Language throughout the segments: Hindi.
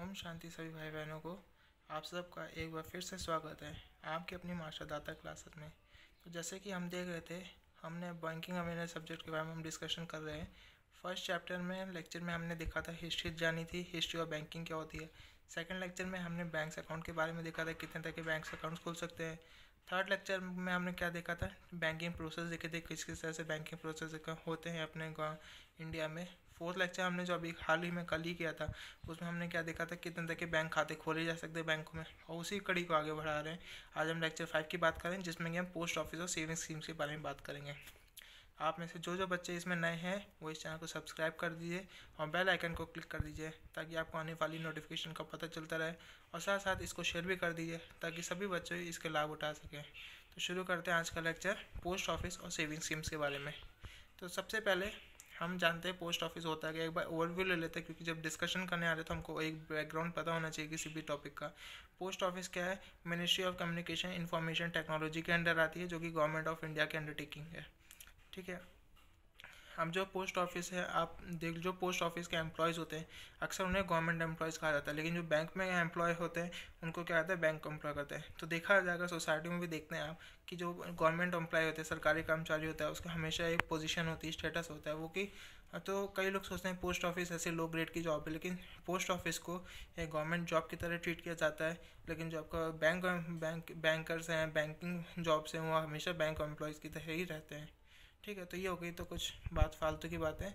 ओम शांति सभी भाई बहनों को। आप सबका एक बार फिर से स्वागत है आपकी अपनी मास्टर दाता क्लासेस में। तो जैसे कि हम देख रहे थे, हमने बैंकिंग अवेयरनेस सब्जेक्ट के बारे में हम डिस्कशन कर रहे हैं। फर्स्ट चैप्टर में लेक्चर में हमने देखा था हिस्ट्री जानी थी, हिस्ट्री ऑफ बैंकिंग क्या होती है। सेकंड लेक्चर में हमने बैंक्स अकाउंट के बारे में देखा था, कितने तरह के बैंक्स अकाउंट्स खोल सकते हैं। थर्ड लेक्चर में हमने क्या देखा था, बैंकिंग प्रोसेस देखे थे, किस किस तरह से बैंकिंग प्रोसेस होते हैं अपने इंडिया में। फोर्थ लेक्चर हमने जो अभी हाल ही में कल ही किया था, उसमें हमने क्या देखा था, कितने तरह के बैंक खाते खोले जा सकते हैं बैंकों में, और उसी कड़ी को आगे बढ़ा रहे हैं। आज हम लेक्चर 5 की बात करें, जिसमें कि हम पोस्ट ऑफिस और सेविंग स्कीम्स के बारे में बात करेंगे। आप में से जो जो बच्चे इसमें नए हैं वो इस चैनल को सब्सक्राइब कर दीजिए और बेल आइकन को क्लिक कर दीजिए, ताकि आपको आने वाली नोटिफिकेशन का पता चलता रहे। और साथ साथ इसको शेयर भी कर दीजिए, ताकि सभी बच्चे इसके लाभ उठा सकें। तो शुरू करते हैं आज का लेक्चर पोस्ट ऑफिस और सेविंग स्कीम्स के बारे में। तो सबसे पहले हम जानते हैं पोस्ट ऑफिस होता है कि एक बार ओवरव्यू ले लेते हैं, क्योंकि जब डिस्कशन करने आ रहे तो हमको एक बैकग्राउंड पता होना चाहिए किसी भी टॉपिक का। पोस्ट ऑफिस क्या है, ministry of communication information technology के अंडर आती है, जो कि गवर्नमेंट ऑफ इंडिया की अंडरटेकिंग है। ठीक है। हम जो पोस्ट ऑफिस है, आप देख, जो पोस्ट ऑफिस के एम्प्लॉयज़ होते हैं अक्सर उन्हें गवर्नमेंट एम्प्लॉयज़ कहा जाता है, लेकिन जो बैंक में एम्प्लॉय होते हैं उनको क्या कहते हैं, बैंक एम्प्लॉय करते हैं। तो देखा जाएगा सोसाइटी में भी देखते हैं आप कि जो गवर्नमेंट एम्प्लॉय होते हैं, सरकारी कर्मचारी होता है, उसका हमेशा एक पोजीशन होती है, स्टेटस होता है वो कि, तो कई लोग सोचते हैं पोस्ट ऑफिस ऐसे लो ग्रेड की जॉब है, लेकिन पोस्ट ऑफिस को एक गवर्नमेंट जॉब की तरह ट्रीट किया जाता है। लेकिन जो आपका बैंकर्स हैं, बैंकिंग जॉब्स हैं, वो हमेशा बैंक एम्प्लॉयज़ की तरह ही रहते हैं। ठीक है। तो ये हो गई तो कुछ बात फालतू की बात है।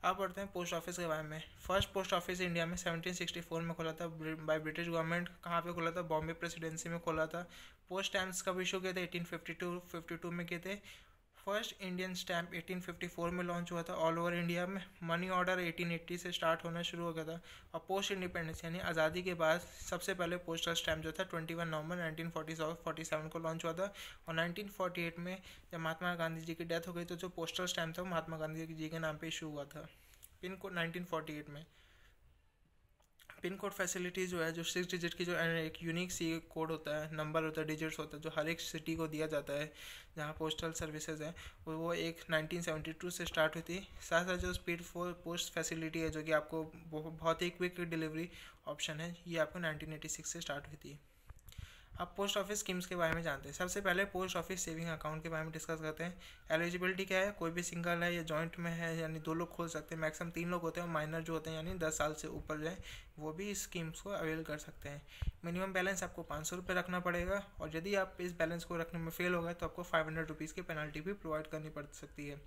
अब बढ़ते हैं पोस्ट ऑफिस के बारे में। फर्स्ट पोस्ट ऑफिस इंडिया में 1764 में खोला था बाय ब्रिटिश गवर्नमेंट। कहाँ पे खोला था, बॉम्बे प्रेसिडेंसी में खोला था। पोस्ट स्टैम्प्स कब इशू किए थे, 1852 में किए थे। फर्स्ट इंडियन स्टैम्प 1854 में लॉन्च हुआ था ऑल ओवर इंडिया में। मनी ऑर्डर 1880 से स्टार्ट होना शुरू हो गया था। और पोस्ट इंडिपेंडेंस यानी आज़ादी के बाद सबसे पहले पोस्टल स्टैम्प जो था 21 नवंबर 1947 को लॉन्च हुआ था। और 1948 में जब महात्मा गांधी जी की डेथ हो गई, तो जो पोस्टल स्टैम्प था वो महात्मा गांधी जी के नाम पे इशू हुआ था। पिन कोड 1948 में। पिन कोड फैसिलिटी जो है, जो 6 डिजिट की जो एक यूनिक सी कोड होता है, नंबर होता है, डिजिट्स होता है, जो हर एक सिटी को दिया जाता है जहाँ पोस्टल सर्विसेज है, वो एक 1972 से स्टार्ट हुई थी। साथ साथ जो स्पीड पोस्ट फैसिलिटी है, जो कि आपको बहुत ही क्विक डिलीवरी ऑप्शन है, ये आपको 1986 से स्टार्ट हुई थी। अब पोस्ट ऑफिस स्कीम्स के बारे में जानते हैं। सबसे पहले पोस्ट ऑफिस सेविंग अकाउंट के बारे में डिस्कस करते हैं। एलिजिबिलिटी क्या है, कोई भी सिंगल है या जॉइंट में है, यानी 2 लोग खोल सकते हैं। मैक्सिमम 3 लोग होते हैं, और माइनर जो होते हैं यानी 10 साल से ऊपर जो है वो भी इस स्कीम्स को अवेल कर सकते हैं। मिनिमम बैलेंस आपको 500 रुपये रखना पड़ेगा, और यदि आप इस बैलेंस को रखने में फेल हो गए तो आपको 500 रुपीज़ की पेनल्टी भी प्रोवाइड करनी पड़ सकती है।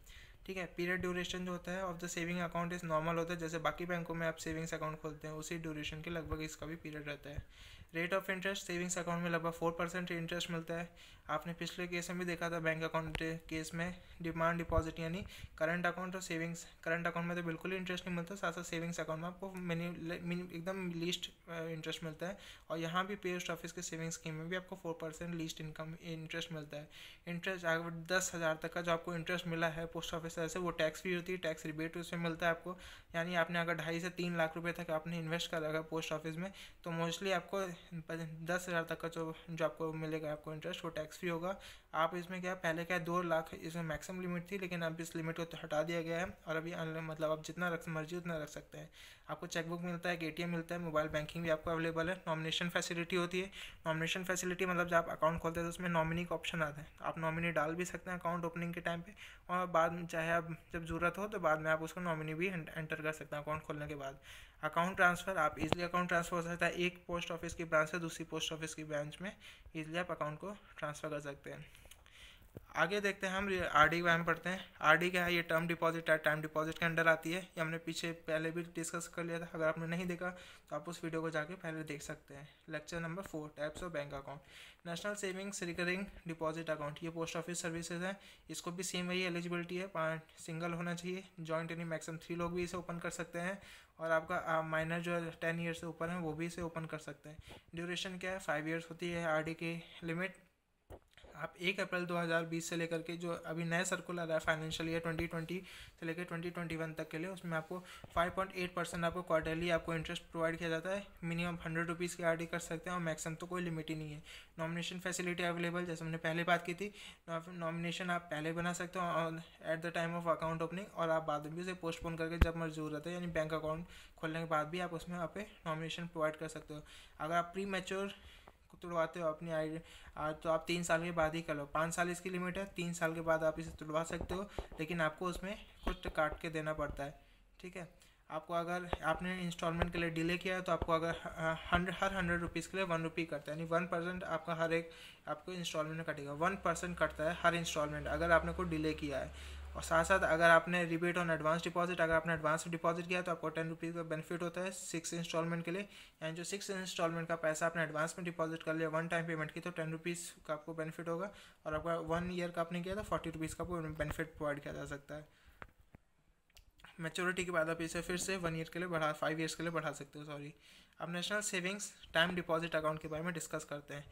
ठीक है। पीरियड ड्यूरेशन जो होता है of the saving account is normal होता है, जैसे बाकी बैंकों में आप सेविंग्स अकाउंट खोलते हैं उसी ड्यूरेशन के लगभग इसका भी पीरियड रहता है। Rate of interest savings account में लगभग 4% इंटरेस्ट मिलता है। आपने पिछले केस में भी देखा था, बैंक अकाउंट केस में डिमांड डिपॉजिट यानी करंट अकाउंट और सेविंग्स। करंट अकाउंट में तो बिल्कुल इंटरेस्ट नहीं मिलता, साथ साथ सेविंग्स अकाउंट में आपको एकदम लीस्ट इंटरेस्ट मिलता है। और यहाँ भी पोस्ट ऑफिस के सेविंग्स स्कीम में भी आपको 4% लीस्ट इनकम इंटरेस्ट मिलता है। इंटरेस्ट अगर 10,000 तक का जो आपको इंटरेस्ट मिला है पोस्ट ऑफिस से, वो टैक्स फ्री होती है, टैक्स रिबेट उसमें मिलता है आपको। यानी आपने अगर 2.5 से 3 लाख रुपये तक आपने इन्वेस्ट करा है पोस्ट ऑफिस में, तो मोस्टली आपको 10,000 तक का जो आपको मिलेगा आपको इंटरेस्ट, वो टैक्स फ्री होगा। आप इसमें क्या, पहले क्या 2 लाख इसमें मैक्सिमम लिमिट थी, लेकिन अब इस लिमिट को हटा दिया गया है, और अभी मतलब आप जितना मर्जी उतना रख सकते हैं। आपको चेकबुक मिलता है, एटीएम मिलता है, मोबाइल बैंकिंग भी आपको अवेलेबल है। नॉमिनेशन फैसिलिटी होती है। नॉमिनेशन फैसिलिटी मतलब जब आप अकाउंट खोलते हैं तो उसमें नॉमिनी का ऑप्शन आता है, आप नॉमिनी डाल भी सकते हैं अकाउंट ओपनिंग के टाइम पे, और बाद में चाहे आप जब ज़रूरत हो तो बाद में आप उसको नॉमिनी भी एंटर कर सकते हैं अकाउंट खोलने के बाद। अकाउंट ट्रांसफ़र, आप इजीली अकाउंट ट्रांसफ़र हो सकता है एक पोस्ट ऑफिस की ब्रांच से दूसरी पोस्ट ऑफिस की ब्रांच में, इजीली आप अकाउंट को ट्रांसफ़र कर सकते हैं। आगे देखते हैं हम आरडी के बारे में पढ़ते हैं। आरडी क्या है, ये टर्म डिपॉजिट है, टाइम डिपॉजिट के अंडर आती है। ये हमने पीछे पहले भी डिस्कस कर लिया था, अगर आपने नहीं देखा तो आप उस वीडियो को जाके पहले देख सकते हैं। Lecture number 4, types of bank account. National savings recurring deposit account, ये पोस्ट ऑफिस सर्विसेज है। इसको भी सेम वही एलिजिबिलिटी है, 5 सिंगल होना चाहिए, जॉइंट यानी मैक्सिमम 3 लोग भी इसे ओपन कर सकते हैं, और आपका माइनर जो 10 ईयर से ऊपर है वो भी इसे ओपन कर सकते हैं। ड्यूरेशन क्या है, 5 ईयर्स होती है आरडी की लिमिट। आप 1 अप्रैल 2020 से लेकर के जो अभी नया सर्कुलर है फाइनेंशियल ईयर 2020 से लेकर 2021 तक के लिए, उसमें आपको 5.8% आपको क्वार्टरली आपको इंटरेस्ट प्रोवाइड किया जाता है। मिनिमम 100 रुपीज़ की आरडी कर सकते हैं और मैक्सिमम तो कोई लिमिट ही नहीं है। नॉमिनेशन फैसिलिटी अवेलेबल, जैसे हमने पहले बात की थी, नॉमिनेशन आप पहले बना सकते हो at the time of account opening, और आप बाद में भी उसे पोस्टपोन करके जब मर्जी ज़रूरत है, यानी बैंक अकाउंट खोलने के बाद भी आप उसमें आप नॉमिनेशन प्रोवाइड कर सकते हो। अगर आप प्री मैच्योर तुड़वाते हो अपनी आई तो आप 3 साल के बाद ही कर लो। 5 साल इसकी लिमिट है, 3 साल के बाद आप इसे तुड़वा सकते हो, लेकिन आपको उसमें कुछ काट के देना पड़ता है। ठीक है, आपको अगर आपने इंस्टॉलमेंट के लिए डिले किया है तो आपको अगर हर 100 रुपीज़ के लिए 1 रुपी कटता है, यानी 1% आपका हर एक आपको इंस्टॉलमेंट में कटेगा। 1% कटता है हर इंस्टॉलमेंट अगर आपने कोई डिले किया है। और साथ साथ अगर आपने रिबेट ऑन एडवांस डिपॉजिट, अगर आपने एडवांस डिपॉजिट किया तो आपको 10 रुपीज़ का बेनिफिट होता है 6 इंस्टॉलमेंट के लिए। यानी जो 6 इंस्टॉलमेंट का पैसा आपने एडवांस में डिपॉजिट कर लिया वन टाइम पेमेंट की, तो 10 रुपीज़ का आपको बेनिफिट होगा। और आपका 1 ईयर का आपने किया तो 40 रुपीज़ का आपको बेनिफिट प्रोवाइड किया जा सकता है। मैच्योरिटी के बाद आप इसे फिर से 1 ईयर के लिए 5 ईयर्स के लिए बढ़ा सकते हो। अब national savings time deposit account के बारे में डिस्कस करते हैं।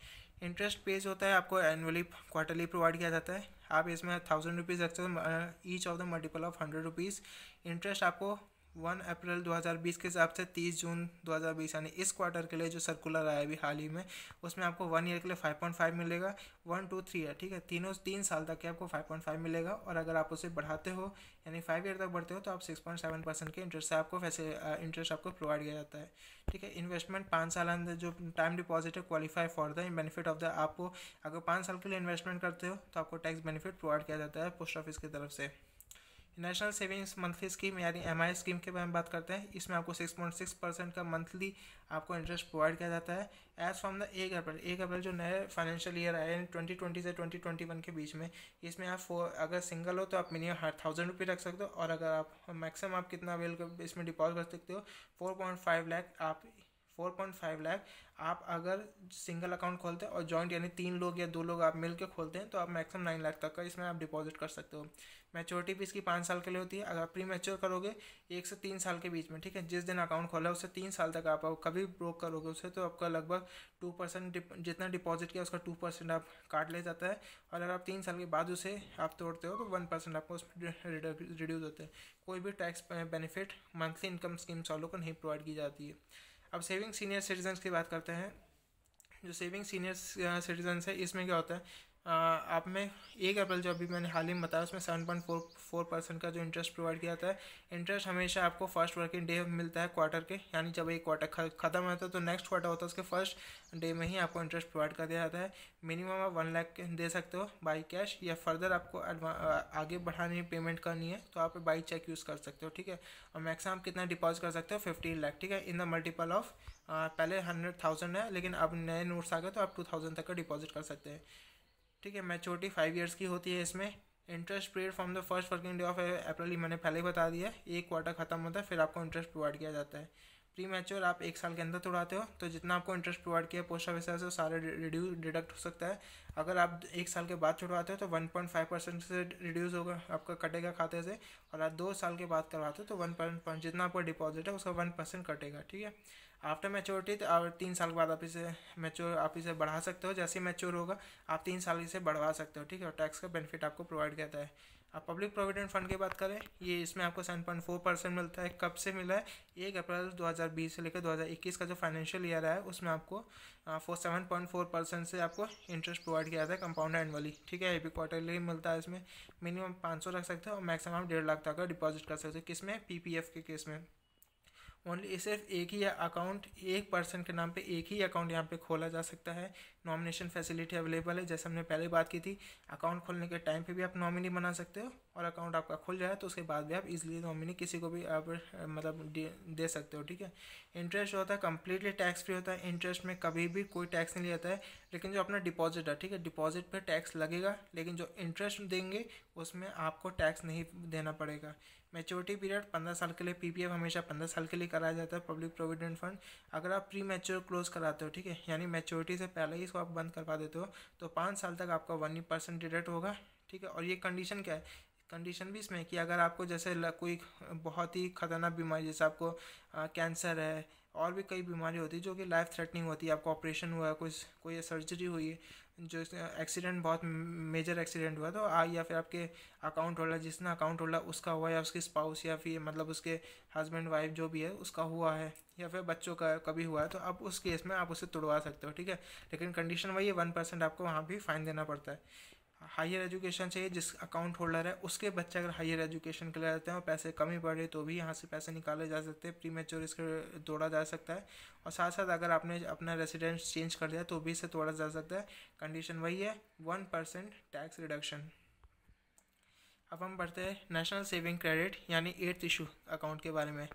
इंटरेस्ट पेज होता है आपको एनुअली क्वार्टरली प्रोवाइड किया जाता है। आप इसमें 1000 रुपीज़ रख सकते हो, each of the multiple of 100 rupees. Interest आपको 1 अप्रैल 2020 के हिसाब से 30 जून 2020 यानी इस क्वार्टर के लिए जो सर्कुलर आया अभी हाल ही में, उसमें आपको 1 ईयर के लिए 5.5 मिलेगा। 1, 2, 3 है, ठीक है, 3 साल तक के आपको 5.5 मिलेगा। और अगर आप उसे बढ़ाते हो यानी 5 ईयर तक बढ़ते हो तो आप 6.7% के इंटरेस्ट से आपको इंटरेस्ट आपको प्रोवाइड किया जाता है। ठीक है, इन्वेस्टमेंट 5 साल अंदर जो टाइम डिपॉजिट है qualify for the benefit of the, आपको अगर 5 साल के लिए इन्वेस्टमेंट करते हो तो आपको टैक्स बेनिफिट प्रोवाइड किया जाता है पोस्ट ऑफिस की तरफ से। नेशनल सेविंग्स मंथली स्कीम यानी MI स्कीम के बारे में बात करते हैं। इसमें आपको 6.6% का मंथली आपको इंटरेस्ट प्रोवाइड किया जाता है एज फ्रॉम द 1 अप्रैल जो नए फाइनेंशियल ईयर आए हैं 2020 से 2021 के बीच में। इसमें आप अगर सिंगल हो तो आप मिनिमम 1000 रुपये रख सकते हो, और अगर आप मैक्सिमम आप कितना अवेल इसमें डिपॉजिट कर सकते हो 4.5 लाख आप अगर सिंगल अकाउंट खोलते हैं, और जॉइंट यानी 3 लोग या 2 लोग आप मिल के खोलते हैं तो आप मैक्सिमम 9 लाख तक का इसमें आप डिपॉजिट कर सकते हो। मैच्योरिटी भी इसकी 5 साल के लिए होती है। अगर प्री मैच्योर करोगे 1 से 3 साल के बीच में, ठीक है, जिस दिन अकाउंट खोला उससे 3 साल तक आप कभी ब्रोक करोगे उसे तो आपका लगभग 2% जितना डिपॉजिट किया उसका 2% आप काट ले जाता है। और अगर आप 3 साल के बाद उसे आप तोड़ते हो तो 1% आपको उसमें रिड्यूस होता है। कोई भी tax benefit monthly income schemes वालों को नहीं प्रोवाइड की जाती है। अब सेविंग सीनियर सिटीजन्स की बात करते हैं। जो सेविंग सीनियर सिटीजन्स है इसमें क्या होता है, आप में 1 अप्रैल जो अभी मैंने हाल ही में बताया उसमें 7.44% का जो इंटरेस्ट प्रोवाइड किया जाता है। इंटरेस्ट हमेशा आपको फर्स्ट वर्किंग डे मिलता है क्वार्टर के, यानी जब एक क्वार्टर खत्म होता है तो नेक्स्ट क्वार्टर होता है उसके फर्स्ट डे में ही आपको इंटरेस्ट प्रोवाइड कर दिया जाता है। मिनिमम आप 1 लाख दे सकते हो बाई कैश, या फर्दर आपको आगे बढ़ानी पेमेंट करनी है तो आप बाई चेक यूज़ कर सकते हो। ठीक है, और मैक्सिमम आप कितना डिपॉजिट कर सकते हो 15 लाख। ठीक है, इन द मल्टीपल ऑफ पहले 100,000 है लेकिन अब नए नोट्स आ गए तो आप 2000 तक का डिपॉजिट कर सकते हैं। ठीक है, मैच्योरिटी 5 ईयर्स की होती है इसमें। Interest period from the first working day of April, मैंने पहले ही बता दिया, एक क्वार्टर खत्म होता है फिर आपको इंटरेस्ट प्रोवाइड किया जाता है। प्री मैच्योर आप 1 साल के अंदर तोड़ाते हो तो जितना आपको इंटरेस्ट प्रोवाइड किया पोस्ट ऑफिस से सारे डिडक्ट हो सकता है। अगर आप 1 साल के बाद छुड़वाते हो तो 1.5% से रिड्यूस होगा, आपका कटेगा खाते से। और आप 2 साल के बाद करवाते हो तो 1% जितना आपका डिपॉजिट है उसका 1% कटेगा। ठीक है, आफ्टर मैच्योरिटी तो 3 साल के बाद आप इसे बढ़ा सकते हो। जैसे ही मैच्योर होगा आप 3 साल इसे बढ़वा सकते हो। ठीक है, और टैक्स का बेनिफिट आपको प्रोवाइड करता है। अब पब्लिक प्रोविडेंट फंड की बात करें, ये इसमें आपको 7.4% मिलता है। कब से मिला है, 1 अप्रैल 2020 से लेकर 2021 का जो फाइनेंशियल ईयर है उसमें आपको 7.4% से आपको इंटरेस्ट प्रोवाइड किया जाता है कंपाउंड एनुअली। ठीक है, ये भी क्वार्टरली मिलता है। इसमें मिनिमम 500 रख सकते हो और मैक्सिमम आप 1.5 लाख तक का डिपॉजिट कर सकते हो। किसमें, PPF के केस में। ओनली सिर्फ एक ही अकाउंट, एक पर्सन के नाम पे एक ही अकाउंट यहाँ पे खोला जा सकता है। नॉमिनेशन फैसिलिटी अवेलेबल है, जैसे हमने पहले बात की थी। अकाउंट खोलने के टाइम पे भी आप नॉमिनी बना सकते हो, और अकाउंट आपका खुल जाए तो उसके बाद भी आप इजीली नॉमिनी किसी को भी आप मतलब दे सकते हो। ठीक है, इंटरेस्ट जो होता है कम्प्लीटली टैक्स फ्री होता है। इंटरेस्ट में कभी भी कोई टैक्स नहीं लेता है, लेकिन जो अपना डिपॉजिट है, ठीक है, डिपॉजिट पे टैक्स लगेगा, लेकिन जो इंटरेस्ट देंगे उसमें आपको टैक्स नहीं देना पड़ेगा। मैच्योरिटी पीरियड 15 साल के लिए, PPF हमेशा 15 साल के लिए कराया जाता है पब्लिक प्रोविडेंट फंड। अगर आप प्री मैच्योर क्लोज कराते हो, ठीक है, यानी मैच्योरिटी से पहले ही इसको आप बंद करवा देते हो, तो 5 साल तक आपका 1% डिडक्ट होगा। ठीक है, और ये कंडीशन क्या है, कंडीशन भी इसमें है कि अगर आपको जैसे कोई बहुत ही खतरनाक बीमारी, जैसे आपको कैंसर है और भी कई बीमारी होती है जो कि लाइफ थ्रेटनिंग होती है, आपको ऑपरेशन हुआ है, कोई सर्जरी हुई है, जो एक्सीडेंट बहुत मेजर एक्सीडेंट हुआ, तो या फिर आपके अकाउंट होल्डर, जिसने अकाउंट होल्डर उसका हुआ, या उसकी स्पाउस, या फिर मतलब उसके हस्बैंड वाइफ जो भी है उसका हुआ है, या फिर बच्चों का कभी हुआ है, तो अब उस केस में आप उसे तुड़वा सकते हो, ठीक है। लेकिन कंडीशन वही है, 1% आपको वहाँ भी फाइन देना पड़ता है। हायर एजुकेशन चाहिए, जिस अकाउंट होल्डर है उसके बच्चे अगर हायर एजुकेशन के लिए रहते हैं और पैसे कमी पड़े तो भी यहाँ से पैसे निकाले जा सकते हैं, प्री मेच्योर इसके तोड़ा जा सकता है। और साथ साथ अगर आपने अपना रेसिडेंस चेंज कर दिया तो भी इसे तोड़ा जा सकता है। कंडीशन वही है, 1% टैक्स रिडक्शन। अब हम बढ़ते हैं नेशनल सेविंग क्रेडिट यानी 8th इशू अकाउंट के बारे में।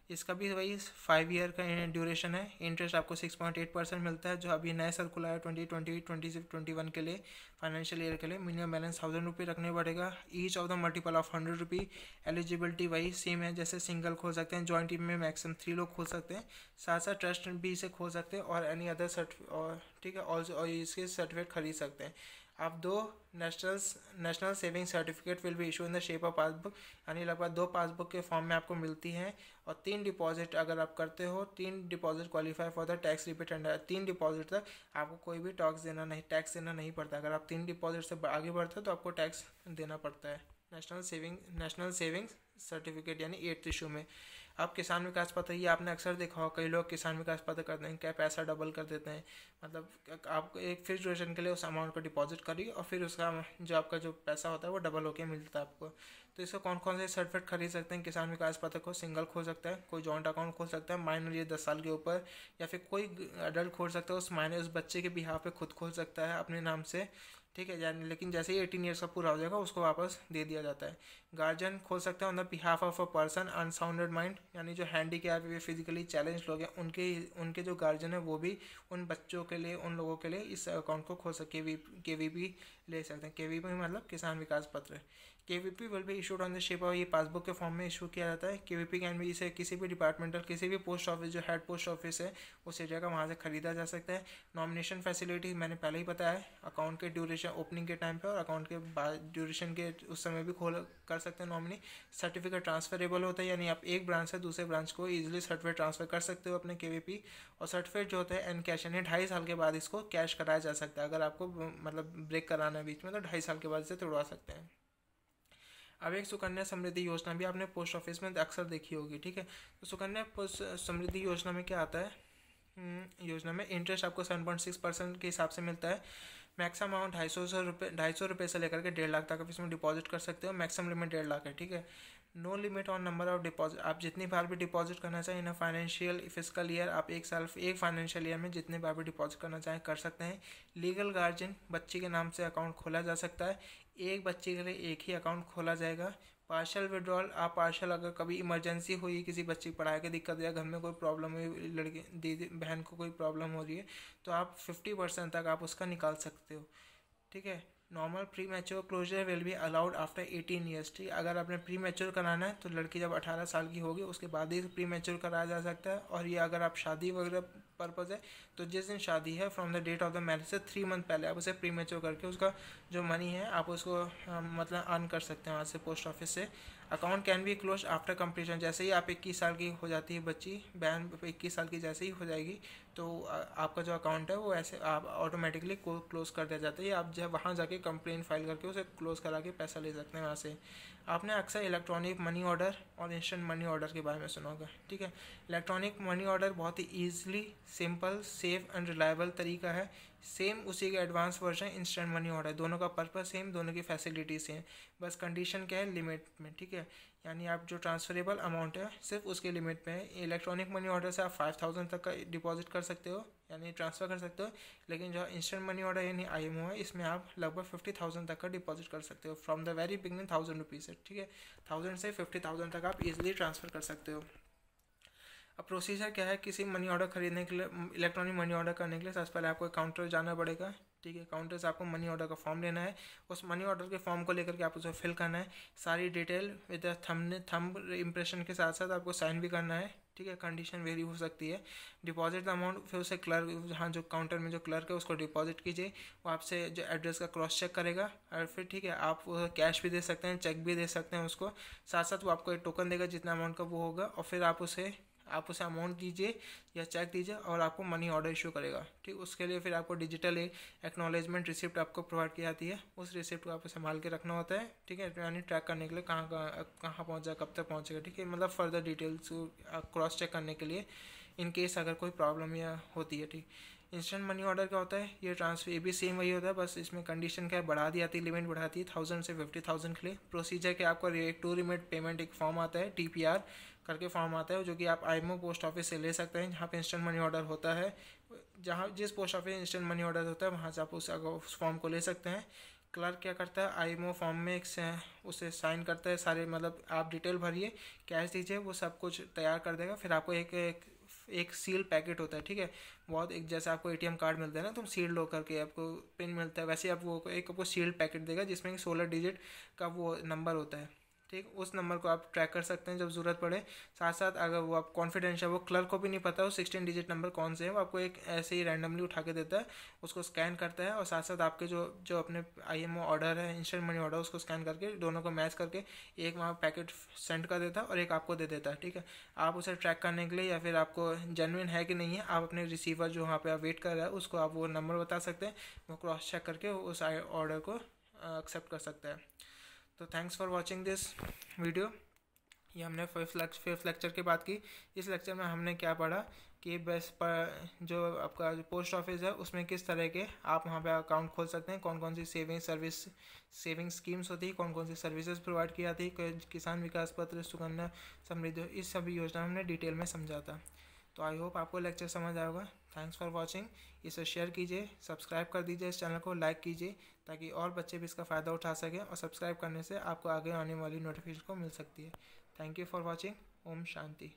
इसका भी वही 5 ईयर का ड्यूरेशन है। इंटरेस्ट आपको 6.8% मिलता है, जो अभी नया सर्कुलर है 2020-2021 के लिए, फाइनेंशियल ईयर के लिए। मिनिमम बैलेंस 1000 रुपये रखने पड़ेगा। Each of the multiple of 100 rupee. Eligibility वही सेम है, जैसे सिंगल खोल सकते हैं, जॉइंट में मैक्सिमम 3 लोग खोल सकते हैं, साथ साथ ट्रस्ट भी इसे खोल सकते हैं और एनी अदर और ठीक है, और इसके सर्टिफिकेट खरीद सकते हैं आप। दो national saving certificate will be issue in the shape of passbook, यानी लगभग 2 पासबुक के फॉर्म में आपको मिलती हैं। और 3 डिपॉजिट अगर आप करते हो, 3 deposit qualify for the tax rebate under. 3 deposit तक आपको कोई भी टैक्स देना नहीं पड़ता। अगर आप 3 डिपॉजिट से आगे बढ़ते हो तो आपको टैक्स देना पड़ता है नेशनल सेविंग सर्टिफिकेट यानी 8th इशू में। अब किसान विकास पत्र, ये आपने अक्सर देखा हो, कई लोग किसान विकास पत्र करते हैं, क्या पैसा डबल कर देते हैं। मतलब आप एक फिक्स ड्यूरेशन के लिए उस अमाउंट को डिपॉजिट करिए और फिर उसका जो आपका जो पैसा होता है वो डबल होके मिलता है आपको। तो इसको कौन कौन से सर्टिफिकेट खरीद सकते हैं किसान विकास पत्र को? सिंगल खोल सकता है, कोई जॉइंट अकाउंट खोल सकता है, माइनर ये 10 साल के ऊपर, या फिर कोई अडल्ट खोल सकता है, उस बच्चे के बिहाफ पे खुद खोल सकता है अपने नाम से, ठीक है यानी। लेकिन जैसे ही 18 ईयर्स का पूरा हो जाएगा उसको वापस दे दिया जाता है। गार्जियन खोल सकते हैं on the behalf of a person unsounded mind, यानी जो हैंडीकैप या फिजिकली चैलेंज लोग हैं उनके जो गार्जियन है वो भी उन बच्चों के लिए, उन लोगों के लिए इस अकाउंट को खोल सकते, KVP ले सकते हैं। KVP मतलब किसान विकास पत्र। KVP will be issued on the shape of, ये पासबुक के फॉर्म में इशू किया जाता है। KVP कैन भी, इसे किसी भी डिपार्टमेंटल, किसी भी पोस्ट ऑफिस जो हेड पोस्ट ऑफिस है उस एरिया का, वहाँ से खरीदा जा सकता है। नॉमिनेशन फैसिलिटी मैंने पहले ही बताया, अकाउंट के ड्यूरेशन ओपनिंग के टाइम पे और अकाउंट के बाद ड्यूरेशन के उस समय भी खोल कर सकते हैं नॉमिनी। सर्टिफिकेट ट्रांसफरेबल होता है, यानी आप एक ब्रांच से दूसरे ब्रांच को ईजिली सर्टिफिकेट ट्रांसफर कर सकते हो अपने KVP। और सर्टिफिकेट जो होता है एन कैश, यानी 2.5 साल के बाद इसको कैश कराया जा सकता है। अगर आपको मतलब ब्रेक कराना है बीच में तो 2.5 साल के बाद इसे तोड़वा सकते हैं। अब एक सुकन्या समृद्धि योजना भी आपने पोस्ट ऑफिस में अक्सर देखी होगी, ठीक है। तो सुकन्या समृद्धि योजना में क्या आता है? योजना में इंटरेस्ट आपको 7.6% के हिसाब से मिलता है। मैक्सिमम अमाउंट 250 रुपये से लेकर के 1.5 लाख तक आप इसमें डिपॉजिट कर सकते हो। मैक्सिमम लिमिट 1.5 लाख है, ठीक है। No limit on number of deposit, आप जितनी बार भी डिपॉजिट करना चाहें इन फाइनेंशियल फिजिकल ईयर, आप एक फाइनेंशियल ईयर में जितने बार भी डिपॉजिट करना चाहें कर सकते हैं। लीगल गार्जियन, बच्चे के नाम से अकाउंट खोला जा सकता है। एक बच्चे के लिए एक ही अकाउंट खोला जाएगा। पार्शियल विड्रॉल, आप पार्शियल अगर कभी इमरजेंसी हुई, किसी बच्चे की पढ़ाई की दिक्कत या घर में कोई प्रॉब्लम हुई, लड़की दीदी बहन को कोई प्रॉब्लम हो रही है, तो आप 50% तक आप उसका निकाल सकते हो, ठीक है। Normal premature closure will be allowed after 18 years, ठीक। अगर आपने प्री मैच्योर कराना है तो लड़की जब 18 साल की होगी उसके बाद ही प्री मैच्योर कराया जा सकता है। और ये अगर आप शादी वगैरह पर्पज़ है तो जिस दिन शादी है from the date of the marriage से 3 मंथ पहले आप उसे प्री मैच्योर करके उसका जो मनी है आप उसको मतलब अर्न कर सकते हैं वहाँ से, पोस्ट ऑफिस से। Account can be close after completion, जैसे ही आप 21 साल की हो जाती है बच्ची, बहन 21 साल की जैसे ही हो जाएगी तो आपका जो अकाउंट है वो ऐसे आप ऑटोमेटिकली क्लोज कर दिया जाता है। आप जब वहाँ जाके कंप्लेन फाइल करके उसे क्लोज करा के पैसा ले सकते हैं वहाँ से। आपने अक्सर इलेक्ट्रॉनिक मनी ऑर्डर और इंस्टेंट मनी ऑर्डर के बारे में सुना होगा, ठीक है। इलेक्ट्रॉनिक मनी ऑर्डर बहुत ही easily, simple, safe and reliable तरीका है। सेम उसी के advance version instant money order, दोनों का पर्पस सेम, दोनों की फैसिलिटी सेम, बस कंडीशन क्या है, लिमिट में, ठीक है। यानी आप जो ट्रांसफरेबल अमाउंट है सिर्फ उसके लिमिट पे है। इलेक्ट्रॉनिक मनी ऑर्डर से आप 5000 तक का डिपॉजिट कर सकते हो यानी ट्रांसफ़र कर सकते हो, लेकिन जो इंस्टेंट मनी ऑर्डर यानी IMO है इसमें आप लगभग 50,000 तक का डिपॉजिट कर सकते हो। From the very beginning 1000 rupees है, ठीक है। 1000 से 50,000 तक आप इजीली ट्रांसफ़र कर सकते हो। अब प्रोसीजर क्या है, किसी मनी ऑर्डर खरीदने के लिए, इलेक्ट्रॉनिक मनी ऑर्डर करने के लिए सबसे पहले आपको काउंटर जाना पड़ेगा, ठीक है। काउंटर से आपको मनी ऑर्डर का फॉर्म लेना है, उस मनी ऑर्डर के फॉर्म को लेकर के आप उसे फिल करना है, सारी डिटेल विद थंब इम्प्रेशन के साथ साथ आपको साइन भी करना है, ठीक ठीक है, कंडीशन वेरी हो सकती है। डिपॉजिट द अमाउंट, फिर उसे क्लर्क, हाँ जो काउंटर में जो क्लर्क है उसको डिपॉजिट कीजिए, वो आपसे जो एड्रेस का क्रॉस चेक करेगा और फिर ठीक है आप कैश भी दे सकते हैं, चेक भी दे सकते हैं उसको, साथ साथ वो आपको एक टोकन देगा जितना अमाउंट का वो होगा, और फिर आप उसे अमाउंट दीजिए या चेक दीजिए और आपको मनी ऑर्डर इशू करेगा। ठीक, उसके लिए फिर आपको डिजिटल एक एक्नॉलेजमेंट रिसिप्ट आपको प्रोवाइड की जाती है, उस रिसिप्ट को आपको संभाल के रखना होता है। ठीक है, यानी ट्रैक करने के लिए कहाँ पहुँचा, कब तक पहुँचेगा। ठीक है, मतलब फर्दर डिटेल्स क्रॉस चेक करने के लिए इन केस अगर कोई प्रॉब्लम या होती है। ठीक, इंस्टेंट मनी ऑर्डर क्या होता है, ये ट्रांसफर, ये भी सेम वही होता है, बस इसमें कंडीशन क्या है, बढ़ा दी जाती है, लिमिट बढ़ाती है 1000 से 50,000 के लिए। प्रोसीजर क्या, आपका एक टू रिमिट पेमेंट एक फॉर्म आता है, TPR करके फॉर्म आता है, जो कि आप IMO पोस्ट ऑफिस से ले सकते हैं, जहाँ पे इंस्टेंट मनी ऑर्डर होता है, जहाँ जिस post office instant money order होता है वहाँ से आप उस फॉर्म को ले सकते हैं। क्लर्क क्या करता है, IMO फॉर्म में उसे साइन करता है, सारे मतलब आप डिटेल भरिए, कैश दीजिए, वो सब कुछ तैयार कर देगा। फिर आपको एक सील पैकेट होता है। ठीक है, बहुत एक जैसे आपको ATM कार्ड मिलता है ना, तुम सील्ड होकर के आपको पिन मिलता है, वैसे आप वो आपको सील्ड पैकेट देगा जिसमें 16 डिजिट का वो नंबर होता है। ठीक, उस नंबर को आप ट्रैक कर सकते हैं जब ज़रूरत पड़े। साथ साथ अगर वो आप कॉन्फिडेंशियल, वो क्लर्क को भी नहीं पता वो 16 डिजिट नंबर कौन से है, वो आपको एक ऐसे ही रैंडमली उठा के देता है, उसको स्कैन करता है और साथ साथ आपके जो अपने IMO ऑर्डर है, इंस्टेंट मनी ऑर्डर, उसको स्कैन करके दोनों को मैच करके एक वहाँ पैकेट सेंड कर देता है और एक आपको दे देता है। ठीक है, आप उसे ट्रैक करने के लिए या फिर आपको जेन्युइन है कि नहीं है, आप अपने रिसीवर जो वहाँ पर आप वेट कर रहा है उसको आप वो नंबर बता सकते हैं, वो क्रॉस चेक करके उस ऑर्डर को एक्सेप्ट कर सकता है। तो thanks for watching this video. ये हमने फिफ्थ लेक्चर की बात की। इस लेक्चर में हमने क्या पढ़ा कि बेस्ट पर जो आपका जो पोस्ट ऑफिस है उसमें किस तरह के आप वहाँ पे अकाउंट खोल सकते हैं, कौन कौन सी सेविंग स्कीम्स होती है, कौन कौन सी सर्विसेज प्रोवाइड की जाती है, किसान विकास पत्र, सुकन्या समृद्धि, इस सभी योजना हमने डिटेल में समझा था। तो आई होप आपको लेक्चर समझ आया होगा। Thanks for watching. इसे शेयर कीजिए, सब्सक्राइब कर दीजिए, इस चैनल को लाइक कीजिए ताकि और बच्चे भी इसका फ़ायदा उठा सकें, और सब्सक्राइब करने से आपको आगे आने वाली नोटिफिकेशन को मिल सकती है। Thank you for watching. ओम शांति।